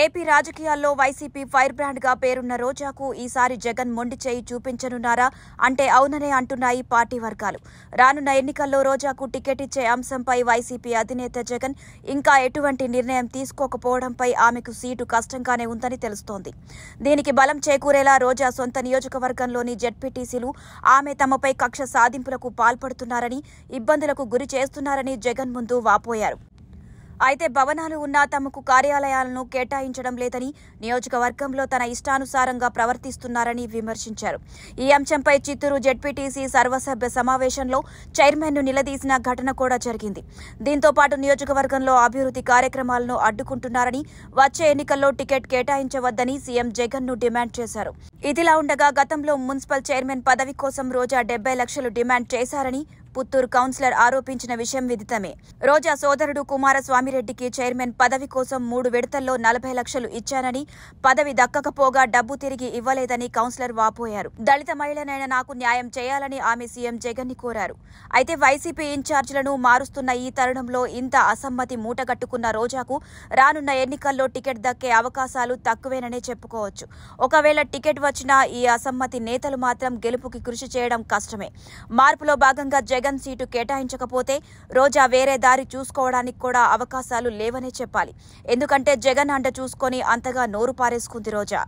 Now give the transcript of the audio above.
AP రాజకీయాల్లో YCP fire brand గా పేరున్న రోజాకు ఈసారి జగన్ మొండి చేయి చూపించనున్నారా అంటే అవుననే అంటున్నాయి పార్టీ వర్గాలు. రానున్న ఎన్నికల్లో రోజాకు టికెట్ ఇచ్చే అంశంపై వైసీపీ అధినేత జగన్ ఇంకా ఎటువంటి నిర్ణయం తీసుకోకపోవడంపై ఆమెకు సీటు కష్టంగానే ఉందని తెలుస్తోంది. దీనికి బలం చేకూరేలా రోజా సొంత నియోజకవర్గంలోని జెడ్పీటీసీలు ఆమె తమపై కక్ష సాధింపులకు పాల్పడుతున్నారని, ఇబ్బందులకు గురి చేస్తున్నారని జగన్ ముందు వాపోయారు. అయితే భవనాలు ఉన్నా తమకు కార్యాలయాలను కేటాయించడం లేదని, నియోజకవర్గంలో తన ఇష్టానుసారంగా ప్రవర్తిస్తున్నారని విమర్శించారు. ఈ అంశంపై చిత్తూరు జెడ్పీటీసీ సర్వసభ్య సమావేశంలో చైర్మన్ను నిలదీసిన ఘటన కూడా జరిగింది. దీంతో పాటు నియోజకవర్గంలో అభివృద్ధి కార్యక్రమాలను అడ్డుకుంటున్నారని, వచ్చే ఎన్నికల్లో టికెట్ కేటాయించవద్దని సీఎం జగన్ను డిమాండ్ చేశారు. ఇదిలా ఉండగా గతంలో మున్సిపల్ చైర్మన్ పదవి కోసం రోజా 70 లక్షలు డిమాండ్ చేశారని పుత్తూరు కౌన్సిలర్ ఆరోపించిన విషయం విదితమే. రోజా సోదరుడు కుమారస్వామిరెడ్డికి చైర్మన్ పదవి కోసం 3 విడతల్లో 40 లక్షలు ఇచ్చానని, పదవి దక్కకపోగా డబ్బు తిరిగి ఇవ్వలేదని కౌన్సిలర్ వాపోయారు. దళిత మహిళనైనా నాకు న్యాయం చేయాలని ఆమె సీఎం జగన్ ని కోరారు. అయితే వైసీపీ ఇన్ఛార్జీలను మారుస్తున్న ఈ తరుణంలో ఇంత అసమ్మతి మూటగట్టుకున్న రోజాకు రానున్న ఎన్నికల్లో టికెట్ దక్కే అవకాశాలు తక్కువేననే చెప్పుకోవచ్చు. ఒకవేళ టికెట్ వచ్చినా ఈ అసమ్మతి నేతలు మాత్రం గెలుపుకి కృషి చేయడం కష్టమే. మార్పులో భాగంగా జగన్ సీటు కేటాయించకపోతే రోజా వేరే దారి చూసుకోవడానికి కూడా అవకాశాలు లేవనే చెప్పాలి. ఎందుకంటే జగన్ అండ చూసుకొని అంతగా నోరు పారేసుకుంది రోజా.